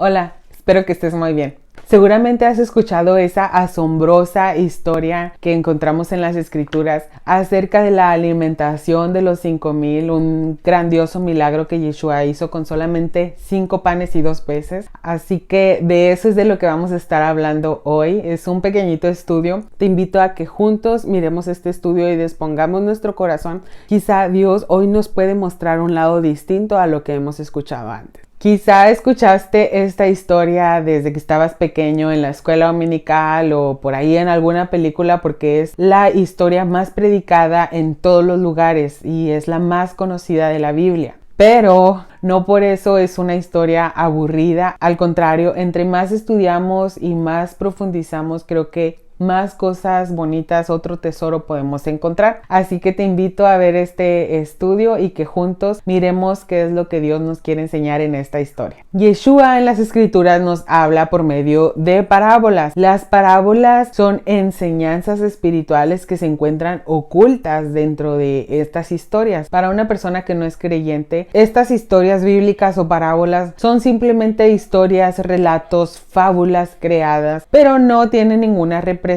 Hola, espero que estés muy bien. Seguramente has escuchado esa asombrosa historia que encontramos en las escrituras acerca de la alimentación de los 5,000, un grandioso milagro que Yeshua hizo con solamente 5 panes y 2 peces. Así que de eso es de lo que vamos a estar hablando hoy. Es un pequeñito estudio. Te invito a que juntos miremos este estudio y dispongamos nuestro corazón. Quizá Dios hoy nos puede mostrar un lado distinto a lo que hemos escuchado antes. Quizá escuchaste esta historia desde que estabas pequeño en la escuela dominical o por ahí en alguna película porque es la historia más predicada en todos los lugares y es la más conocida de la Biblia. Pero no por eso es una historia aburrida. Al contrario, entre más estudiamos y más profundizamos, creo que más cosas bonitas, otro tesoro podemos encontrar. Así que te invito a ver este estudio y que juntos miremos qué es lo que Dios nos quiere enseñar en esta historia. Yeshua en las escrituras nos habla por medio de parábolas. Las parábolas son enseñanzas espirituales que se encuentran ocultas dentro de estas historias. Para una persona que no es creyente, estas historias bíblicas o parábolas son simplemente historias, relatos, fábulas creadas, pero no tienen ninguna representación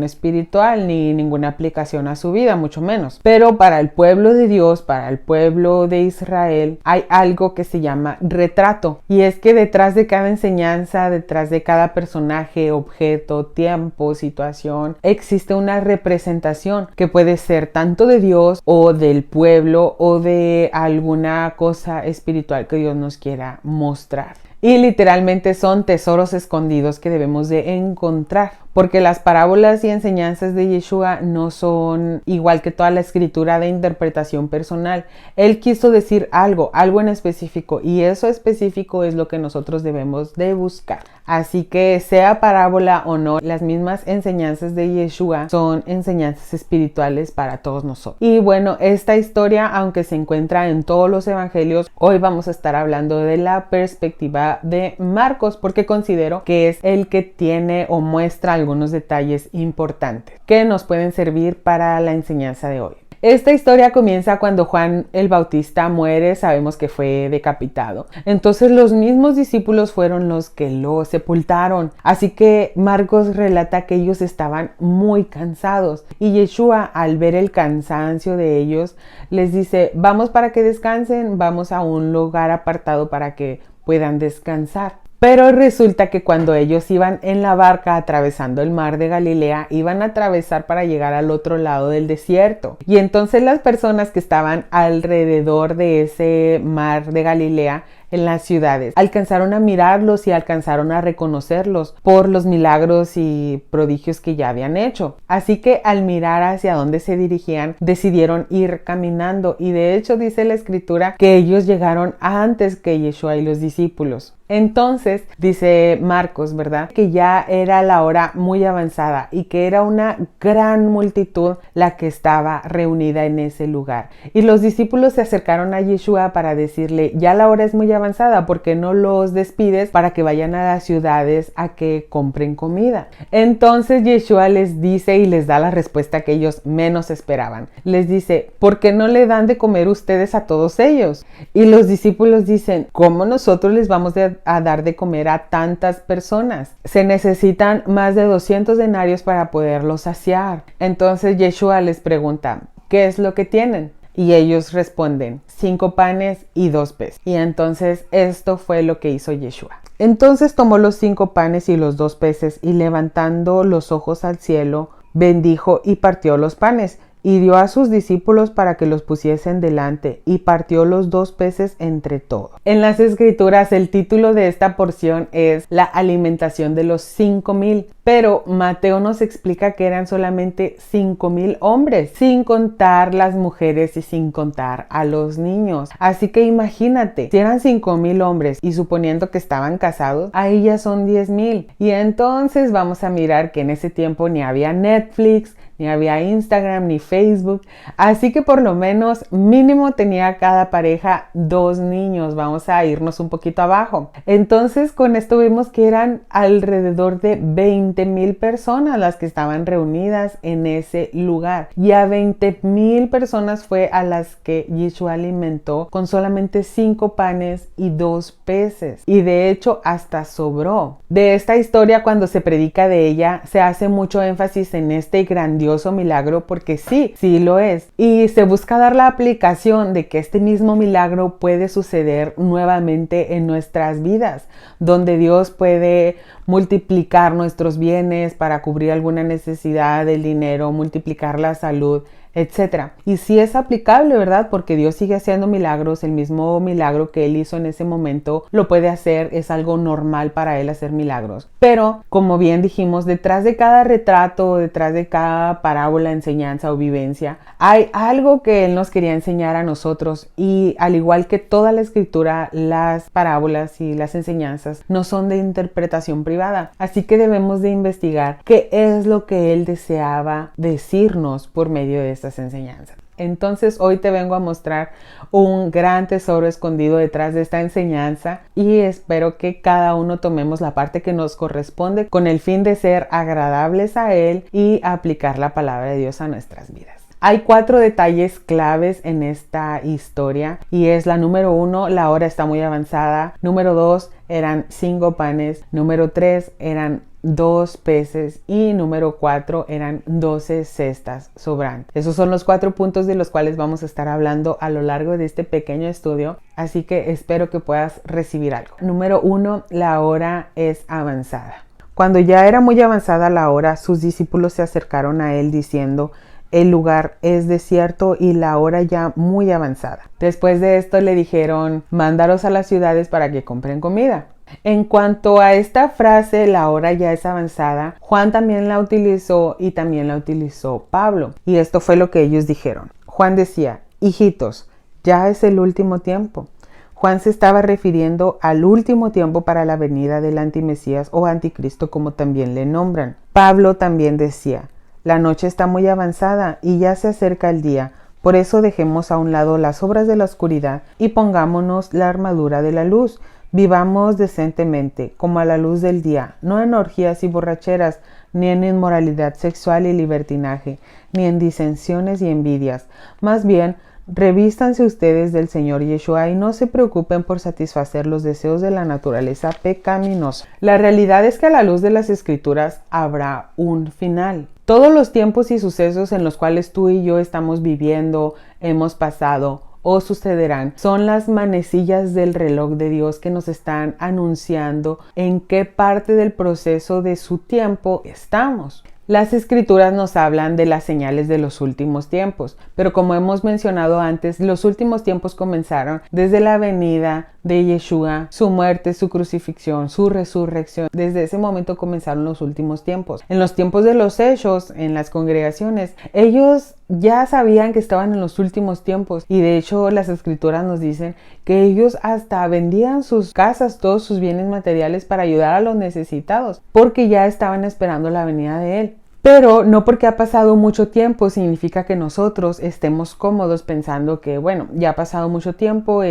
espiritual ni ninguna aplicación a su vida, mucho menos. Pero para el pueblo de Dios, para el pueblo de Israel, hay algo que se llama retrato. Y es que detrás de cada enseñanza, detrás de cada personaje, objeto, tiempo, situación, existe una representación que puede ser tanto de Dios o del pueblo o de alguna cosa espiritual que Dios nos quiera mostrar. Y literalmente son tesoros escondidos que debemos de encontrar, porque las parábolas y enseñanzas de Yeshua no son igual que toda la escritura de interpretación personal. Él quiso decir algo en específico, y eso específico es lo que nosotros debemos de buscar. Así que sea parábola o no, las mismas enseñanzas de Yeshua son enseñanzas espirituales para todos nosotros. Y bueno, esta historia, aunque se encuentra en todos los evangelios, hoy vamos a estar hablando de la perspectiva de Marcos, porque considero que es el que tiene o muestra algunos detalles importantes que nos pueden servir para la enseñanza de hoy. Esta historia comienza cuando Juan el Bautista muere, sabemos que fue decapitado. Entonces los mismos discípulos fueron los que lo sepultaron. Así que Marcos relata que ellos estaban muy cansados y Yeshua, al ver el cansancio de ellos, les dice: vamos para que descansen, vamos a un lugar apartado para que puedan descansar. Pero resulta que cuando ellos iban en la barca atravesando el mar de Galilea, iban a atravesar para llegar al otro lado del desierto. Y entonces las personas que estaban alrededor de ese mar de Galilea, en las ciudades, alcanzaron a mirarlos y alcanzaron a reconocerlos por los milagros y prodigios que ya habían hecho. Así que al mirar hacia dónde se dirigían, decidieron ir caminando, y de hecho dice la escritura que ellos llegaron antes que Yeshua y los discípulos. Entonces dice Marcos, ¿verdad?, que ya era la hora muy avanzada y que era una gran multitud la que estaba reunida en ese lugar. Y los discípulos se acercaron a Yeshua para decirle: ya la hora es muy avanzada, ¿por qué no los despides para que vayan a las ciudades a que compren comida? Entonces Yeshua les dice y les da la respuesta que ellos menos esperaban. Les dice: ¿por qué no le dan de comer ustedes a todos ellos? Y los discípulos dicen: ¿cómo nosotros les vamos a dar de comer a tantas personas? Se necesitan más de 200 denarios para poderlos saciar. Entonces Yeshua les pregunta: ¿qué es lo que tienen? Y ellos responden: 5 panes y 2 peces. Y entonces esto fue lo que hizo Yeshua. Entonces tomó los 5 panes y los 2 peces y, levantando los ojos al cielo, bendijo y partió los panes y dio a sus discípulos para que los pusiesen delante, y partió los 2 peces entre todos. En las escrituras el título de esta porción es la alimentación de los 5,000, pero Mateo nos explica que eran solamente 5,000 hombres, sin contar las mujeres y sin contar a los niños. Así que imagínate, si eran 5,000 hombres y suponiendo que estaban casados, ahí ya son 10,000. Y entonces vamos a mirar que en ese tiempo ni había Netflix, ni había Instagram, ni Facebook. Así que por lo menos mínimo tenía cada pareja 2 niños. Vamos a irnos un poquito abajo. Entonces con esto vemos que eran alrededor de 20,000 personas las que estaban reunidas en ese lugar. Y a 20,000 personas fue a las que Yeshua alimentó con solamente 5 panes y 2 peces. Y de hecho hasta sobró. De esta historia, cuando se predica de ella, se hace mucho énfasis en este grandioso milagro, porque sí lo es. Y se busca dar la aplicación de que este mismo milagro puede suceder nuevamente en nuestras vidas, donde Dios puede multiplicar nuestros bienes para cubrir alguna necesidad del dinero, multiplicar la salud, etcétera. Y sí es aplicable, ¿verdad? Porque Dios sigue haciendo milagros. El mismo milagro que Él hizo en ese momento lo puede hacer. Es algo normal para Él hacer milagros. Pero, como bien dijimos, detrás de cada retrato, detrás de cada parábola, enseñanza o vivencia, hay algo que Él nos quería enseñar a nosotros. Y al igual que toda la escritura, las parábolas y las enseñanzas no son de interpretación privada. Así que debemos de investigar qué es lo que Él deseaba decirnos por medio de estas enseñanzas. Entonces hoy te vengo a mostrar un gran tesoro escondido detrás de esta enseñanza y espero que cada uno tomemos la parte que nos corresponde con el fin de ser agradables a Él y aplicar la palabra de Dios a nuestras vidas. Hay 4 detalles claves en esta historia y es la número 1, la hora está muy avanzada. Número 2, eran 5 panes. Número 3, eran 2 peces. Y número 4, eran 12 cestas sobrantes. Esos son los 4 puntos de los cuales vamos a estar hablando a lo largo de este pequeño estudio. Así que espero que puedas recibir algo. Número 1, la hora es avanzada. Cuando ya era muy avanzada la hora, sus discípulos se acercaron a él diciendo: el lugar es desierto y la hora ya muy avanzada. Después de esto le dijeron: mándalos a las ciudades para que compren comida. En cuanto a esta frase, la hora ya es avanzada, Juan también la utilizó y también la utilizó Pablo. Y esto fue lo que ellos dijeron. Juan decía: hijitos, ya es el último tiempo. Juan se estaba refiriendo al último tiempo para la venida del antimesías o anticristo, como también le nombran. Pablo también decía: la noche está muy avanzada y ya se acerca el día. Por eso dejemos a un lado las obras de la oscuridad y pongámonos la armadura de la luz. Vivamos decentemente, como a la luz del día, no en orgías y borracheras, ni en inmoralidad sexual y libertinaje, ni en disensiones y envidias. Más bien, revístanse ustedes del Señor Yeshua y no se preocupen por satisfacer los deseos de la naturaleza pecaminosa. La realidad es que a la luz de las Escrituras habrá un final. Todos los tiempos y sucesos en los cuales tú y yo estamos viviendo, hemos pasado o sucederán, son las manecillas del reloj de Dios que nos están anunciando en qué parte del proceso de su tiempo estamos. Las escrituras nos hablan de las señales de los últimos tiempos, pero como hemos mencionado antes, los últimos tiempos comenzaron desde la venida de Yeshua, su muerte, su crucifixión, su resurrección. Desde ese momento comenzaron los últimos tiempos. En los tiempos de los hechos, en las congregaciones, ellos ya sabían que estaban en los últimos tiempos y de hecho las escrituras nos dicen que ellos hasta vendían sus casas, todos sus bienes materiales para ayudar a los necesitados, porque ya estaban esperando la venida de Él. Pero no porque ha pasado mucho tiempo significa que nosotros estemos cómodos pensando que, bueno, ya ha pasado mucho tiempo,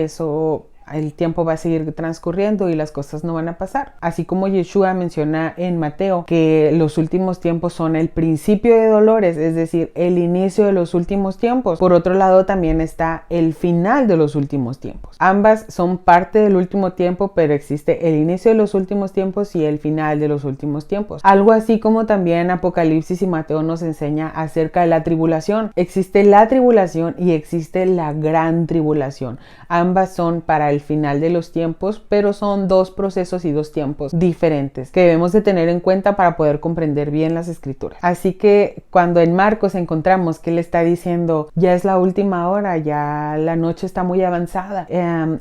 el tiempo va a seguir transcurriendo y las cosas no van a pasar. Así como Yeshua menciona en Mateo que los últimos tiempos son el principio de dolores, es decir, el inicio de los últimos tiempos. Por otro lado también está el final de los últimos tiempos. Ambas son parte del último tiempo, pero existe el inicio de los últimos tiempos y el final de los últimos tiempos. Algo así como también Apocalipsis y Mateo nos enseña acerca de la tribulación. Existe la tribulación y existe la gran tribulación. Ambas son para el final de los tiempos, pero son 2 procesos y 2 tiempos diferentes que debemos de tener en cuenta para poder comprender bien las escrituras. Así que cuando en Marcos encontramos que él está diciendo ya es la última hora, ya la noche está muy avanzada,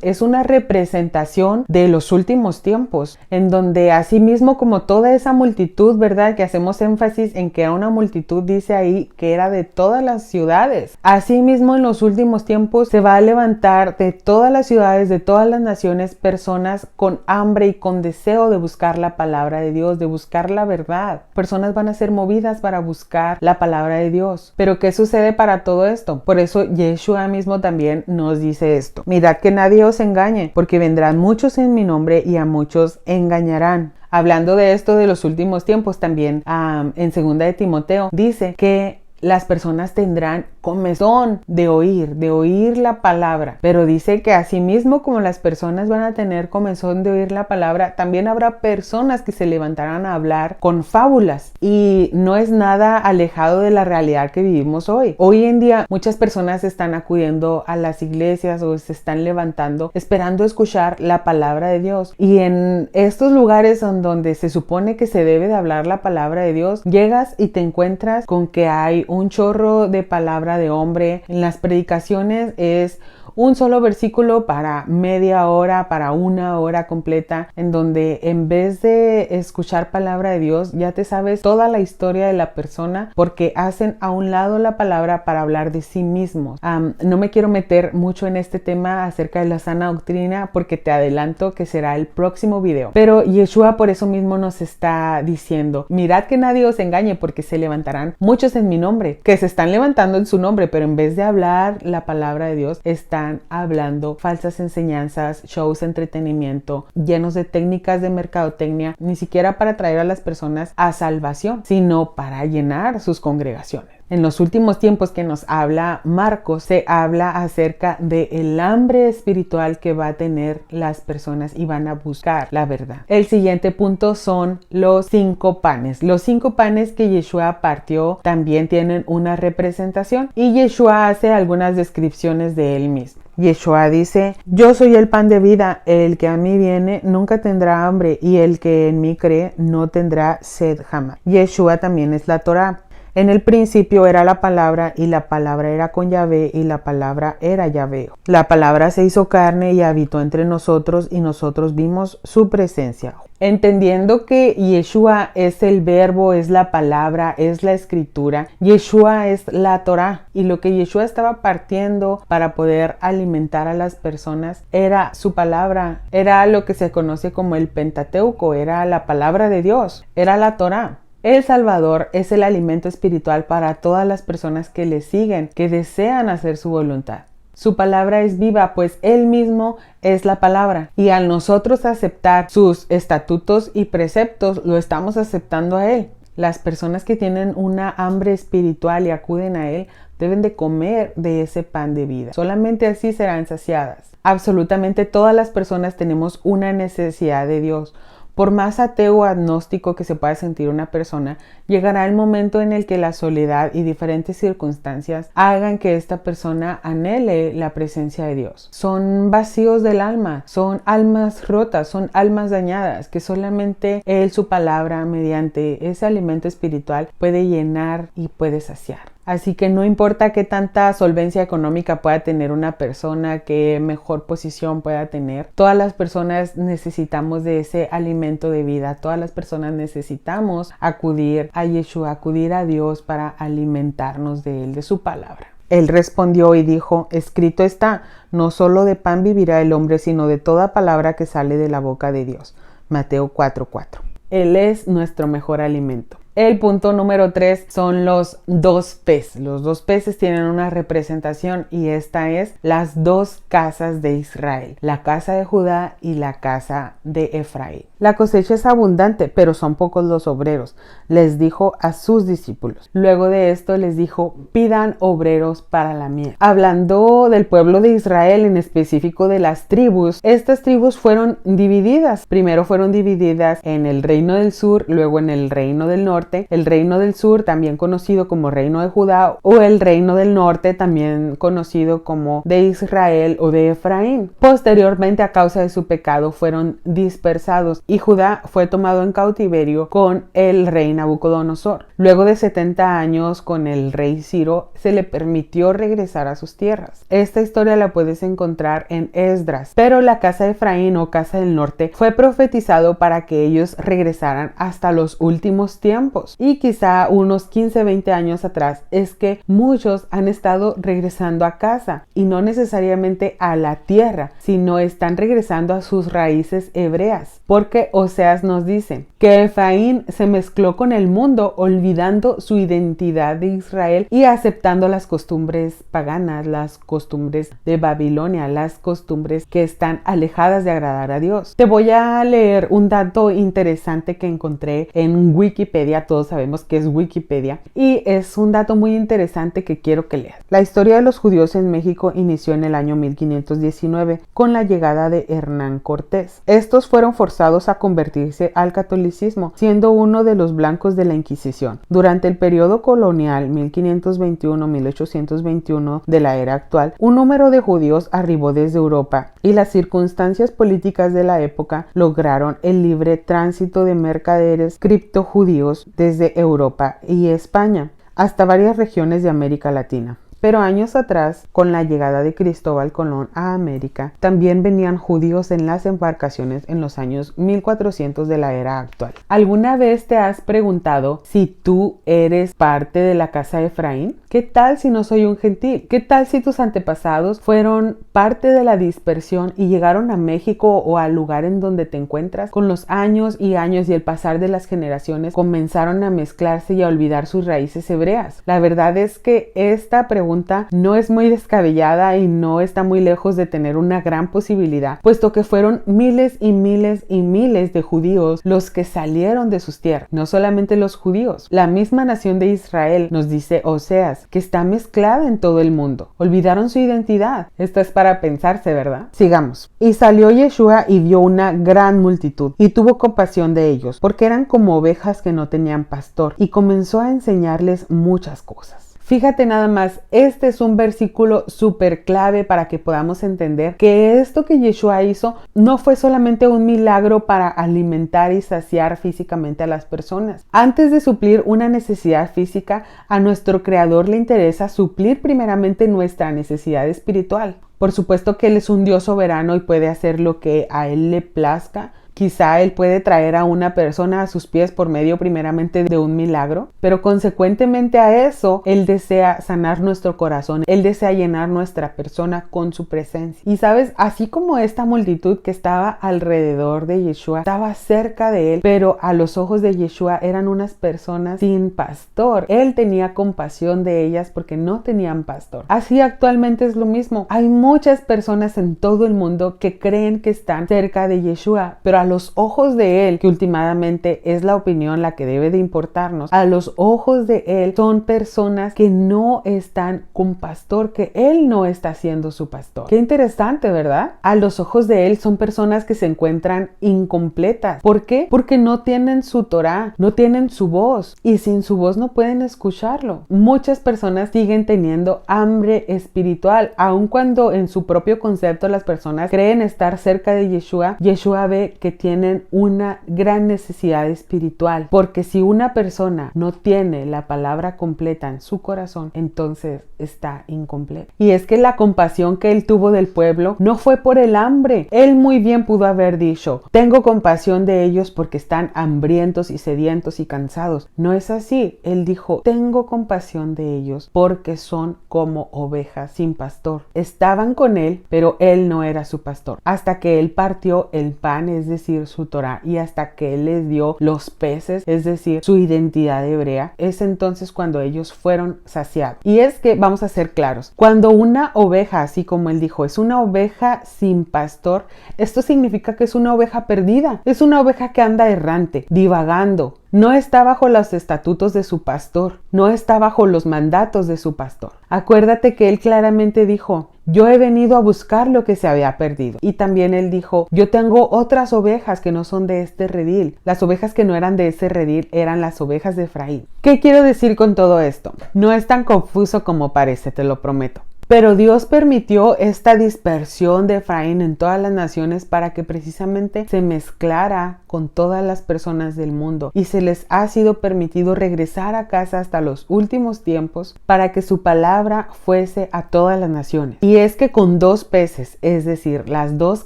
es una representación de los últimos tiempos, en donde así mismo como toda esa multitud, ¿verdad? Que hacemos énfasis en que era una multitud, dice ahí que era de todas las ciudades. Así mismo en los últimos tiempos se va a levantar de todas las ciudades, de todas las naciones personas con hambre y con deseo de buscar la palabra de Dios, de buscar la verdad. Personas van a ser movidas para buscar la palabra de Dios. Pero ¿qué sucede para todo esto? Por eso Yeshua mismo también nos dice esto: mirad que nadie os engañe, porque vendrán muchos en mi nombre y a muchos engañarán. Hablando de esto de los últimos tiempos, también en 2 de Timoteo dice que las personas tendrán comezón de oír la palabra. Pero dice que así mismo como las personas van a tener comezón de oír la palabra, también habrá personas que se levantarán a hablar con fábulas. Y no es nada alejado de la realidad que vivimos hoy. Hoy en día muchas personas están acudiendo a las iglesias o se están levantando esperando escuchar la palabra de Dios. Y en estos lugares donde se supone que se debe de hablar la palabra de Dios, llegas y te encuentras con que hay un chorro de palabra de hombre. En las predicaciones es un solo versículo para media hora, para una hora completa, en donde en vez de escuchar palabra de Dios, ya te sabes toda la historia de la persona, porque hacen a un lado la palabra para hablar de sí mismos. No me quiero meter mucho en este tema acerca de la sana doctrina, porque te adelanto que será el próximo video. Pero Yeshua por eso mismo nos está diciendo: mirad que nadie os engañe, porque se levantarán muchos en mi nombre, que se están levantando en su nombre, pero en vez de hablar la palabra de Dios, están hablando falsas enseñanzas, shows de entretenimiento, llenos de técnicas de mercadotecnia, ni siquiera para traer a las personas a salvación, sino para llenar sus congregaciones. En los últimos tiempos que nos habla Marcos, se habla acerca del hambre espiritual que va a tener las personas y van a buscar la verdad. El siguiente punto son los 5 panes. Los 5 panes que Yeshua partió también tienen una representación, y Yeshua hace algunas descripciones de él mismo. Yeshua dice: yo soy el pan de vida, el que a mí viene nunca tendrá hambre, y el que en mí cree no tendrá sed jamás. Yeshua también es la Torá. En el principio era la palabra, y la palabra era con Yahvé, y la palabra era Yahvé. La palabra se hizo carne y habitó entre nosotros, y nosotros vimos su presencia. Entendiendo que Yeshua es el verbo, es la palabra, es la escritura, Yeshua es la Torá, y lo que Yeshua estaba partiendo para poder alimentar a las personas era su palabra, era lo que se conoce como el Pentateuco, era la palabra de Dios, era la Torá. El Salvador es el alimento espiritual para todas las personas que le siguen, que desean hacer su voluntad. Su palabra es viva, pues Él mismo es la palabra. Y al nosotros aceptar sus estatutos y preceptos, lo estamos aceptando a Él. Las personas que tienen una hambre espiritual y acuden a Él deben de comer de ese pan de vida. Solamente así serán saciadas. Absolutamente todas las personas tenemos una necesidad de Dios. Por más ateo o agnóstico que se pueda sentir una persona, llegará el momento en el que la soledad y diferentes circunstancias hagan que esta persona anhele la presencia de Dios. Son vacíos del alma, son almas rotas, son almas dañadas que solamente Él, su palabra, mediante ese alimento espiritual, puede llenar y puede saciar. Así que no importa qué tanta solvencia económica pueda tener una persona, qué mejor posición pueda tener, todas las personas necesitamos de ese alimento de vida. Todas las personas necesitamos acudir a Yeshua, acudir a Dios para alimentarnos de Él, de su palabra. Él respondió y dijo: escrito está, no solo de pan vivirá el hombre, sino de toda palabra que sale de la boca de Dios. Mateo 4:4. Él es nuestro mejor alimento. El punto número 3 son los 2 peces. Los 2 peces tienen una representación, y esta es las 2 casas de Israel, la casa de Judá y la casa de Efraín. La cosecha es abundante, pero son pocos los obreros, les dijo a sus discípulos. Luego de esto les dijo: pidan obreros para la mies. Hablando del pueblo de Israel, en específico de las tribus, estas tribus fueron divididas. Primero fueron divididas en el reino del sur, luego en el reino del norte. El reino del sur, también conocido como reino de Judá, o el reino del norte, también conocido como de Israel o de Efraín. Posteriormente, a causa de su pecado, fueron dispersados, y Judá fue tomado en cautiverio con el rey Nabucodonosor. Luego de 70 años con el rey Ciro, se le permitió regresar a sus tierras. Esta historia la puedes encontrar en Esdras. Pero la casa de Efraín o casa del norte fue profetizado para que ellos regresaran hasta los últimos tiempos. tiempos. Y quizá unos 15, 20 años atrás es que muchos han estado regresando a casa y no necesariamente a la tierra, sino están regresando a sus raíces hebreas. Porque Oseas nos dice que Efraín se mezcló con el mundo olvidando su identidad de Israel y aceptando las costumbres paganas, las costumbres de Babilonia, las costumbres que están alejadas de agradar a Dios. Te voy a leer un dato interesante que encontré en Wikipedia. Todos sabemos que es Wikipedia y es un dato muy interesante que quiero que leas. La historia de los judíos en México inició en el año 1519 con la llegada de Hernán Cortés. Estos fueron forzados a convertirse al catolicismo, siendo uno de los blancos de la Inquisición. Durante el periodo colonial 1521-1821 de la era actual, un número de judíos arribó desde Europa y las circunstancias políticas de la época lograron el libre tránsito de mercaderes criptojudíos desde Europa y España hasta varias regiones de América Latina. Pero años atrás, con la llegada de Cristóbal Colón a América, también venían judíos en las embarcaciones en los años 1400 de la era actual. ¿Alguna vez te has preguntado si tú eres parte de la casa de Efraín? ¿Qué tal si no soy un gentil? ¿Qué tal si tus antepasados fueron parte de la dispersión y llegaron a México o al lugar en donde te encuentras? Con los años y años y el pasar de las generaciones comenzaron a mezclarse y a olvidar sus raíces hebreas. La verdad es que esta pregunta no es muy descabellada y no está muy lejos de tener una gran posibilidad, puesto que fueron miles y miles y miles de judíos los que salieron de sus tierras. No solamente los judíos, la misma nación de Israel, nos dice Oseas, que está mezclada en todo el mundo. Olvidaron su identidad. Esto es para pensarse, ¿verdad? Sigamos. Y salió Yeshua y vio una gran multitud y tuvo compasión de ellos, porque eran como ovejas que no tenían pastor, y comenzó a enseñarles muchas cosas. Fíjate nada más, este es un versículo súper clave para que podamos entender que esto que Yeshua hizo no fue solamente un milagro para alimentar y saciar físicamente a las personas. Antes de suplir una necesidad física, a nuestro Creador le interesa suplir primeramente nuestra necesidad espiritual. Por supuesto que Él es un Dios soberano y puede hacer lo que a Él le plazca. Quizá Él puede traer a una persona a sus pies por medio primeramente de un milagro, pero consecuentemente a eso, Él desea sanar nuestro corazón, Él desea llenar nuestra persona con su presencia. Y sabes, así como esta multitud que estaba alrededor de Yeshua, estaba cerca de Él, pero a los ojos de Yeshua eran unas personas sin pastor. Él tenía compasión de ellas porque no tenían pastor. Así actualmente es lo mismo. Hay muchas personas en todo el mundo que creen que están cerca de Yeshua, pero a los ojos de Él, que últimamente es la opinión la que debe de importarnos, a los ojos de Él son personas que no están con pastor, que Él no está siendo su pastor. Qué interesante, ¿verdad? A los ojos de Él son personas que se encuentran incompletas. ¿Por qué? Porque no tienen su Torah, no tienen su voz, y sin su voz no pueden escucharlo. Muchas personas siguen teniendo hambre espiritual, aun cuando en su propio concepto las personas creen estar cerca de Yeshua. Yeshua ve que tienen una gran necesidad espiritual, porque si una persona no tiene la palabra completa en su corazón, entonces está incompleta. Y es que la compasión que Él tuvo del pueblo no fue por el hambre. Él muy bien pudo haber dicho: tengo compasión de ellos porque están hambrientos y sedientos y cansados. No es así. Él dijo: tengo compasión de ellos porque son como ovejas sin pastor. Estaban con Él, pero Él no era su pastor. Hasta que Él partió el pan, es decir, su Torah, y hasta que Él les dio los peces, es decir, su identidad hebrea, es entonces cuando ellos fueron saciados. Y es que vamos a ser claros, cuando una oveja, así como Él dijo, es una oveja sin pastor, esto significa que es una oveja perdida, es una oveja que anda errante, divagando. No está bajo los estatutos de su pastor, no está bajo los mandatos de su pastor. Acuérdate que Él claramente dijo: yo he venido a buscar lo que se había perdido. Y también Él dijo: yo tengo otras ovejas que no son de este redil. Las ovejas que no eran de ese redil eran las ovejas de Efraín. ¿Qué quiero decir con todo esto? No es tan confuso como parece, te lo prometo. Pero Dios permitió esta dispersión de Efraín en todas las naciones para que precisamente se mezclara con todas las personas del mundo, y se les ha sido permitido regresar a casa hasta los últimos tiempos para que su palabra fuese a todas las naciones. Y es que con 2 peces, es decir, las 2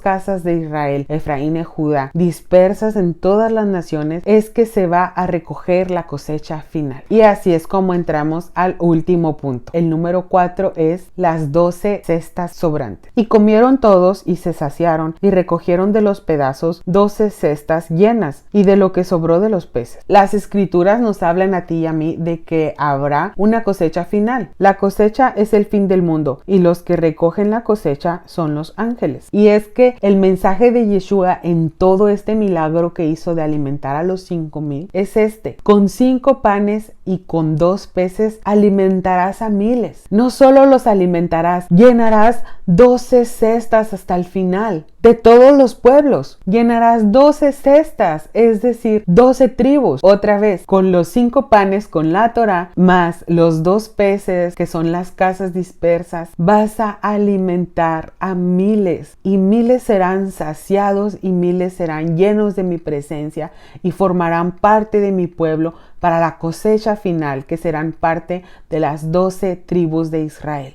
casas de Israel, Efraín y Judá, dispersas en todas las naciones, es que se va a recoger la cosecha final. Y así es como entramos al último punto. El número 4 es las 12 cestas sobrantes. Y comieron todos y se saciaron y recogieron de los pedazos 12 cestas llenas y de lo que sobró de los peces. Las escrituras nos hablan a ti y a mí de que habrá una cosecha final. La cosecha es el fin del mundo y los que recogen la cosecha son los ángeles. Y es que el mensaje de Yeshua en todo este milagro que hizo de alimentar a los 5,000 es este: con 5 panes y con 2 peces alimentarás a miles. No solo los alimentarás, llenarás 12 cestas hasta el final. De todos los pueblos llenarás 12 cestas, es decir, 12 tribus. Otra vez, con los 5 panes, con la Torá, más los 2 peces, que son las casas dispersas, vas a alimentar a miles, y miles serán saciados y miles serán llenos de mi presencia y formarán parte de mi pueblo para la cosecha final, que serán parte de las 12 tribus de Israel.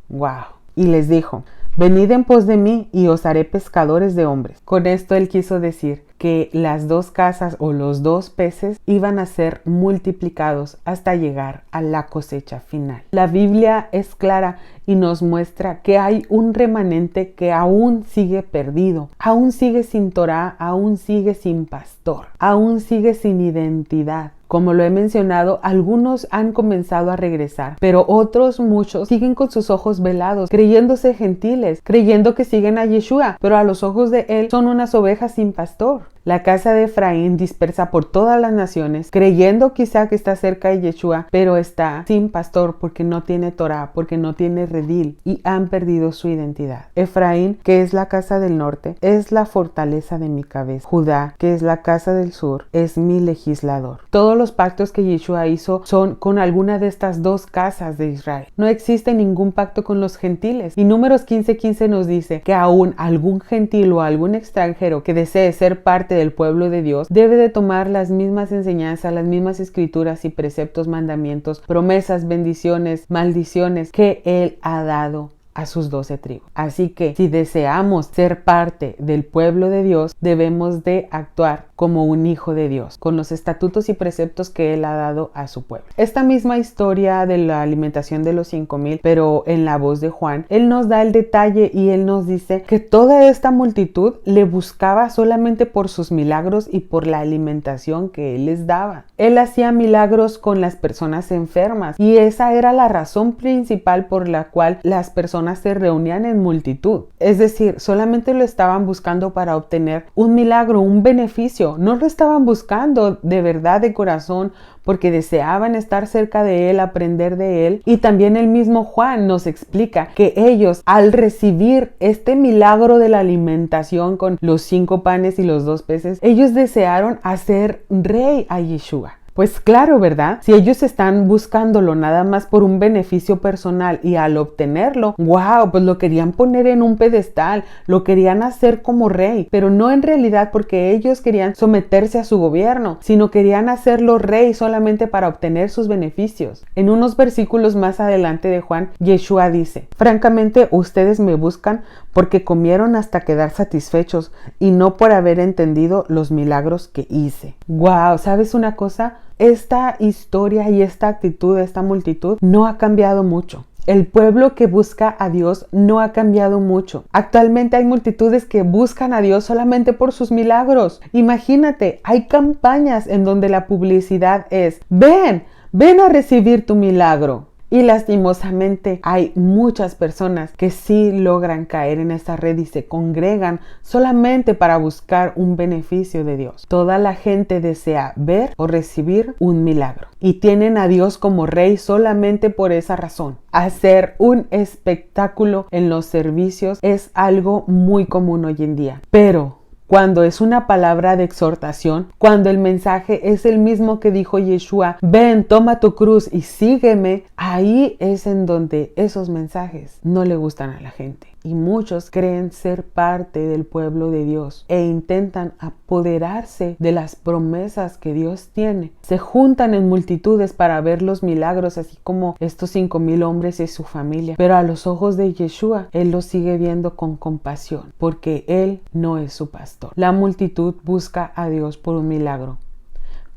¡Wow! Y les dijo: venid en pos de mí y os haré pescadores de hombres. Con esto él quiso decir que las 2 casas o los 2 peces iban a ser multiplicados hasta llegar a la cosecha final. La Biblia es clara y nos muestra que hay un remanente que aún sigue perdido, aún sigue sin Torá, aún sigue sin pastor, aún sigue sin identidad. Como lo he mencionado, algunos han comenzado a regresar, pero otros muchos siguen con sus ojos velados, creyéndose gentiles, creyendo que siguen a Yeshua, pero a los ojos de él son unas ovejas sin pastor. La casa de Efraín dispersa por todas las naciones, creyendo quizá que está cerca de Yeshua, pero está sin pastor porque no tiene Torá, porque no tiene redil, y han perdido su identidad. Efraín, que es la casa del norte, es la fortaleza de mi cabeza. Judá, que es la casa del sur, es mi legislador. Todos los pactos que Yeshua hizo son con alguna de estas 2 casas de Israel. No existe ningún pacto con los gentiles. Y Números 15:15 nos dice que aún algún gentil o algún extranjero que desee ser parte del pueblo de Dios debe de tomar las mismas enseñanzas, las mismas escrituras y preceptos, mandamientos, promesas, bendiciones, maldiciones que él ha dado a sus 12 tribus. Así que si deseamos ser parte del pueblo de Dios, debemos de actuar como un hijo de Dios, con los estatutos y preceptos que él ha dado a su pueblo. Esta misma historia de la alimentación de los 5,000, pero en la voz de Juan, él nos da el detalle y él nos dice que toda esta multitud le buscaba solamente por sus milagros y por la alimentación que él les daba. Él hacía milagros con las personas enfermas y esa era la razón principal por la cual las personas se reunían en multitud. Es decir, solamente lo estaban buscando para obtener un milagro, un beneficio. No lo estaban buscando de verdad, de corazón, porque deseaban estar cerca de él, aprender de él. Y también el mismo Juan nos explica que ellos, al recibir este milagro de la alimentación con los 5 panes y los 2 peces, ellos desearon hacer rey a Yeshua. Pues claro, ¿verdad? Si ellos están buscándolo nada más por un beneficio personal y al obtenerlo, wow, pues lo querían poner en un pedestal, lo querían hacer como rey, pero no en realidad porque ellos querían someterse a su gobierno, sino querían hacerlo rey solamente para obtener sus beneficios. En unos versículos más adelante de Juan, Yeshua dice: francamente, ustedes me buscan porque comieron hasta quedar satisfechos y no por haber entendido los milagros que hice. Wow, ¿sabes una cosa? Esta historia y esta actitud de esta multitud no ha cambiado mucho. El pueblo que busca a Dios no ha cambiado mucho. Actualmente hay multitudes que buscan a Dios solamente por sus milagros. Imagínate, hay campañas en donde la publicidad es: ven a recibir tu milagro. Y lastimosamente hay muchas personas que sí logran caer en esta red y se congregan solamente para buscar un beneficio de Dios. Toda la gente desea ver o recibir un milagro y tienen a Dios como rey solamente por esa razón. Hacer un espectáculo en los servicios es algo muy común hoy en día, pero cuando es una palabra de exhortación, cuando el mensaje es el mismo que dijo Yeshua, ven, toma tu cruz y sígueme, ahí es en donde esos mensajes no le gustan a la gente. Y muchos creen ser parte del pueblo de Dios e intentan apoderarse de las promesas que Dios tiene. Se juntan en multitudes para ver los milagros, así como estos 5,000 hombres y su familia. Pero a los ojos de Yeshua, Él los sigue viendo con compasión, porque Él no es su pastor. La multitud busca a Dios por un milagro.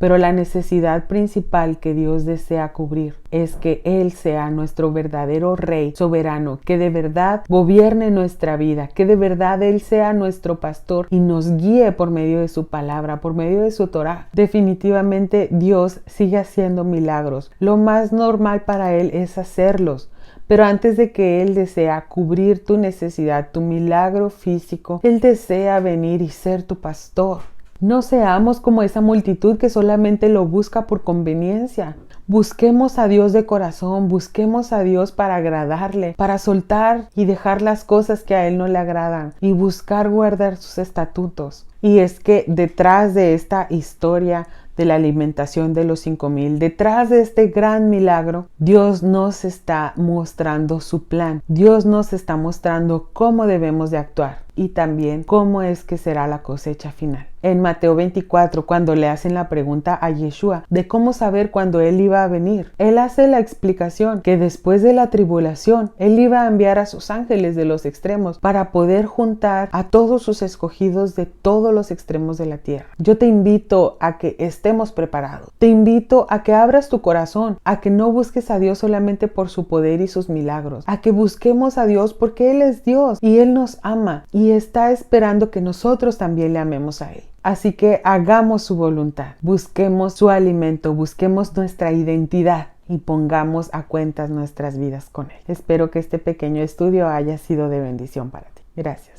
Pero la necesidad principal que Dios desea cubrir es que Él sea nuestro verdadero Rey soberano, que de verdad gobierne nuestra vida, que de verdad Él sea nuestro pastor y nos guíe por medio de su palabra, por medio de su Torah. Definitivamente Dios sigue haciendo milagros. Lo más normal para Él es hacerlos. Pero antes de que Él desea cubrir tu necesidad, tu milagro físico, Él desea venir y ser tu pastor. No seamos como esa multitud que solamente lo busca por conveniencia. Busquemos a Dios de corazón, busquemos a Dios para agradarle, para soltar y dejar las cosas que a Él no le agradan y buscar guardar sus estatutos. Y es que detrás de esta historia de la alimentación de los 5,000, detrás de este gran milagro, Dios nos está mostrando su plan. Dios nos está mostrando cómo debemos de actuar y también cómo es que será la cosecha final. En Mateo 24, cuando le hacen la pregunta a Yeshua de cómo saber cuándo Él iba a venir, Él hace la explicación que después de la tribulación, Él iba a enviar a sus ángeles de los extremos para poder juntar a todos sus escogidos de todos los extremos de la tierra. Yo te invito a que estemos preparados. Te invito a que abras tu corazón, a que no busques a Dios solamente por su poder y sus milagros, a que busquemos a Dios porque Él es Dios y Él nos ama y está esperando que nosotros también le amemos a Él. Así que hagamos su voluntad, busquemos su alimento, busquemos nuestra identidad y pongamos a cuentas nuestras vidas con Él. Espero que este pequeño estudio haya sido de bendición para ti. Gracias.